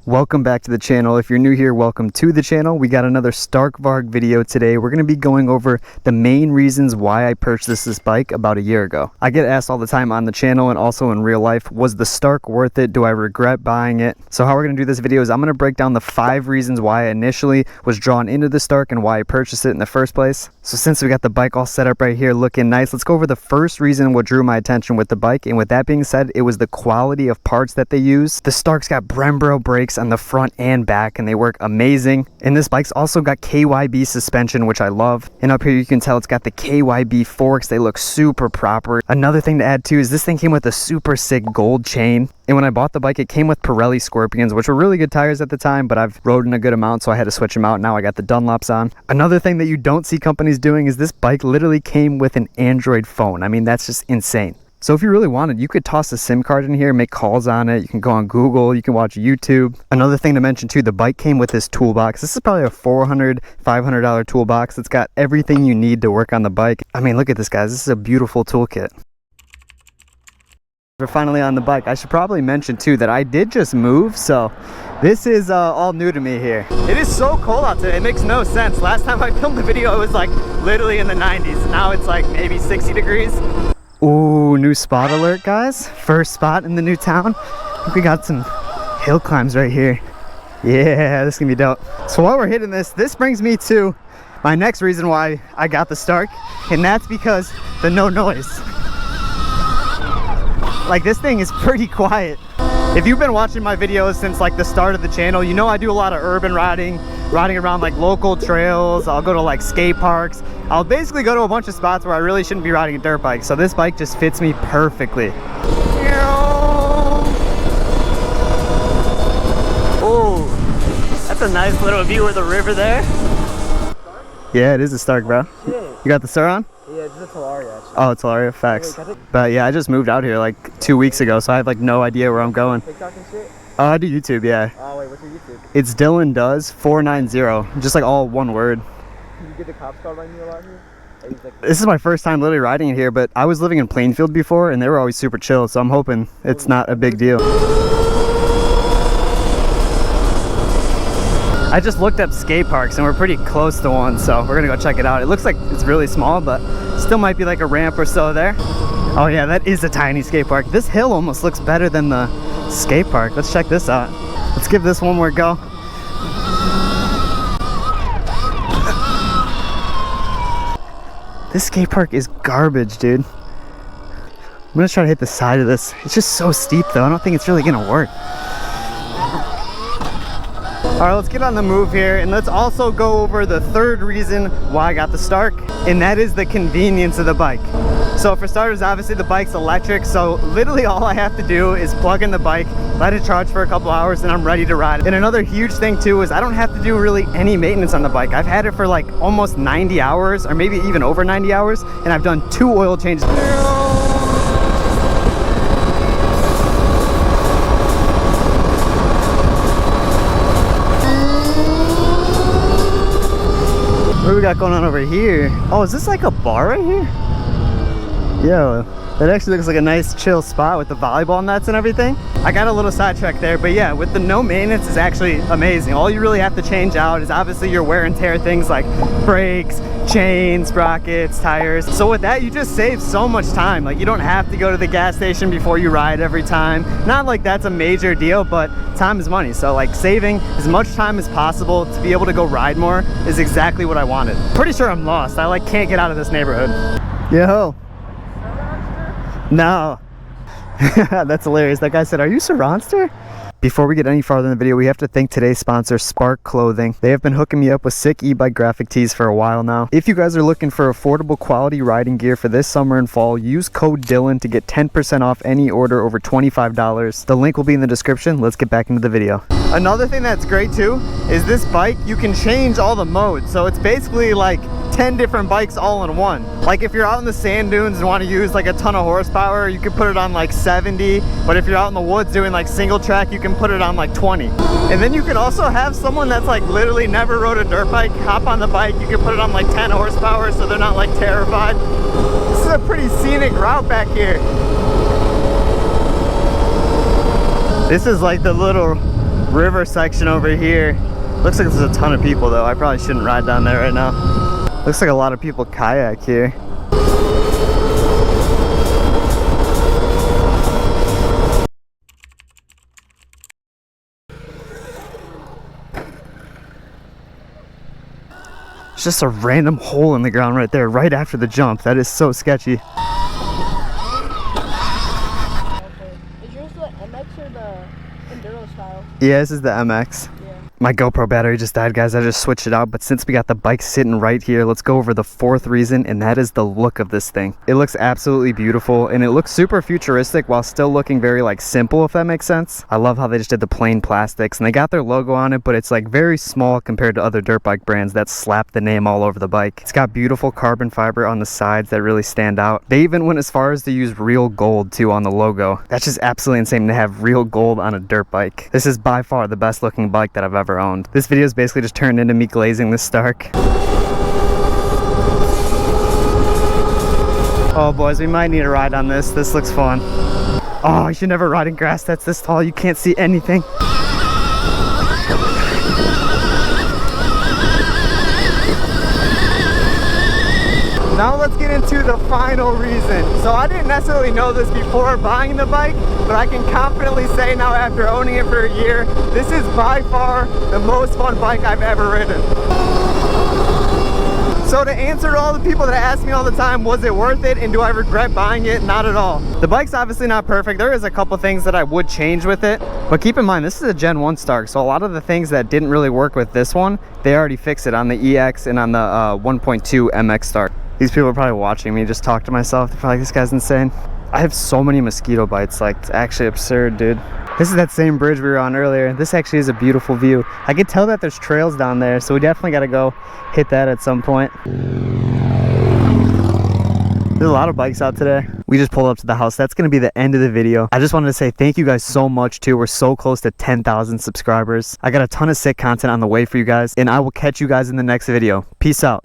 Welcome back to the channel. If you're new here, welcome to the channel. We got another Stark Varg video today. We're going to be going over the main reasons why I purchased this bike about a year ago. I get asked all the time on the channel and also in real life, was the Stark worth it? Do I regret buying it? So how we're going to do this video is I'm going to break down the 5 reasons why I initially was drawn into the Stark and why I purchased it in the first place. So since we got the bike all set up right here looking nice, let's go over the first reason what drew my attention with the bike. And with that being said, it was the quality of parts that they use. The Stark's got Brembo brakes on the front and back and they work amazing, and this bike's also got KYB suspension, which I love, and up here you can tell it's got the KYB forks. They look super proper. Another thing to add too is this thing came with a super sick gold chain, and when I bought the bike it came with Pirelli Scorpions, which were really good tires at the time, but I've rode in a good amount so I had to switch them out. Now I got the Dunlops on. Another thing that you don't see companies doing is this bike literally came with an Android phone. I mean, that's just insane. So if you really wanted, you could toss a SIM card in here, make calls on it. You can go on Google, you can watch YouTube. Another thing to mention too, the bike came with this toolbox. This is probably a $400, $500 toolbox. It's got everything you need to work on the bike. I mean, look at this, guys. This is a beautiful toolkit. We're finally on the bike. I should probably mention too that I did just move, so this is all new to me here. It is so cold out today. It makes no sense. Last time I filmed the video, it was like literally in the 90s. Now it's like maybe 60 degrees. Ooh, new spot alert, guys. First spot in the new town. I think we got some hill climbs right here. Yeah, this is gonna be dope. So while we're hitting this brings me to my next reason why I got the Stark, and that's because the no noise. Like, this thing is pretty quiet. If you've been watching my videos since like the start of the channel, you know I do a lot of urban riding around like local trails. I'll go to like skate parks. I'll basically go to a bunch of spots where I really shouldn't be riding a dirt bike. So this bike just fits me perfectly. Oh, that's a nice little view of the river there. Yeah, it is a Stark, bro. You got the Star on? Yeah, it's a Talaria actually. Oh, Talaria, facts. But yeah, I just moved out here like 2 weeks ago, so I have like no idea where I'm going. TikTok and shit? I do YouTube, yeah. Oh wait, what's your YouTube? It's Dylan Does 490, just like all one word. Can you get the cops card on you a lot here? This is my first time literally riding it here, but I was living in Plainfield before and they were always super chill, so I'm hoping it's not a big deal. I just looked up skate parks and we're pretty close to one, so we're gonna go check it out. It looks like it's really small, but still might be like a ramp or so there. Oh yeah, that is a tiny skate park. This hill almost looks better than the skate park. Let's check this out. Let's give this one more go. This skate park is garbage, dude. I'm gonna try to hit the side of this. It's just so steep though. I don't think it's really gonna work. All right, let's get on the move here, and let's also go over the third reason why I got the Stark, and that is the convenience of the bike. So for starters, obviously the bike's electric, so literally all I have to do is plug in the bike, let it charge for a couple hours, and I'm ready to ride. And another huge thing too is I don't have to do really any maintenance on the bike. I've had it for like almost 90 hours, or maybe even over 90 hours, and I've done 2 oil changes. What do we got going on over here? Oh, is this like a bar right here? Yo, that actually looks like a nice chill spot with the volleyball nets and everything. I got a little sidetracked there, but yeah, with the no maintenance is actually amazing. All you really have to change out is obviously your wear and tear things like brakes, chains, sprockets, tires. So with that, you just save so much time. Like, you don't have to go to the gas station before you ride every time. Not like that's a major deal, but time is money. So like, saving as much time as possible to be able to go ride more is exactly what I wanted. Pretty sure I'm lost. I like can't get out of this neighborhood. Yo. No. That's hilarious. That guy said, "Are you Saronster?" Before we get any farther in the video, we have to thank today's sponsor, Spark Clothing. They have been hooking me up with sick e-bike graphic tees for a while now. If you guys are looking for affordable quality riding gear for this summer and fall, use code Dylan to get 10% off any order over $25. The link will be in the description. Let's get back into the video. Another thing that's great too is this bike, you can change all the modes. So it's basically like 10 different bikes all in one. Like if you're out in the sand dunes and want to use like a ton of horsepower, you can put it on like 70, but if you're out in the woods doing like single track, you can put it on like 20. And then you can also have someone that's like literally never rode a dirt bike hop on the bike. You can put it on like 10 horsepower so they're not like terrified. This is a pretty scenic route back here. This is like the little river section over here. Looks like there's a ton of people though. I probably shouldn't ride down there right now. Looks like a lot of people kayak here. It's just a random hole in the ground right there, right after the jump. That is so sketchy. Is yours the MX or the Enduro style? Yeah, this is the MX. Yeah. My GoPro battery just died, guys. I just switched it out, but since we got the bike sitting right here, let's go over the fourth reason, and that is the look of this thing. It looks absolutely beautiful, and it looks super futuristic while still looking very like simple, if that makes sense. I love how they just did the plain plastics, and they got their logo on it, but it's like very small compared to other dirt bike brands that slap the name all over the bike. It's got beautiful carbon fiber on the sides that really stand out. They even went as far as to use real gold too on the logo. That's just absolutely insane to have real gold on a dirt bike. This is by far the best looking bike that I've ever owned. This video is basically just turned into me glazing this Stark. Oh boys, we might need a ride on this. This looks fun. Oh, you should never ride in grass that's this tall. You can't see anything. Now let's get into the final reason. So I didn't necessarily know this before buying the bike, but I can confidently say now after owning it for a year, this is by far the most fun bike I've ever ridden. So to answer all the people that ask me all the time, was it worth it and do I regret buying it? Not at all. The bike's obviously not perfect. There is a couple things that I would change with it, but keep in mind this is a Gen 1 Stark, so a lot of the things that didn't really work with this one, they already fixed it on the EX and on the 1.2 MX Stark. These people are probably watching me just talk to myself. They're probably like, this guy's insane. I have so many mosquito bites, like it's actually absurd, dude. This is that same bridge we were on earlier. This actually is a beautiful view. I can tell that there's trails down there, so we definitely gotta go hit that at some point. There's a lot of bikes out today. We just pulled up to the house. That's gonna be the end of the video. I just wanted to say thank you guys so much too. We're so close to 10,000 subscribers. I got a ton of sick content on the way for you guys, and I will catch you guys in the next video. Peace out.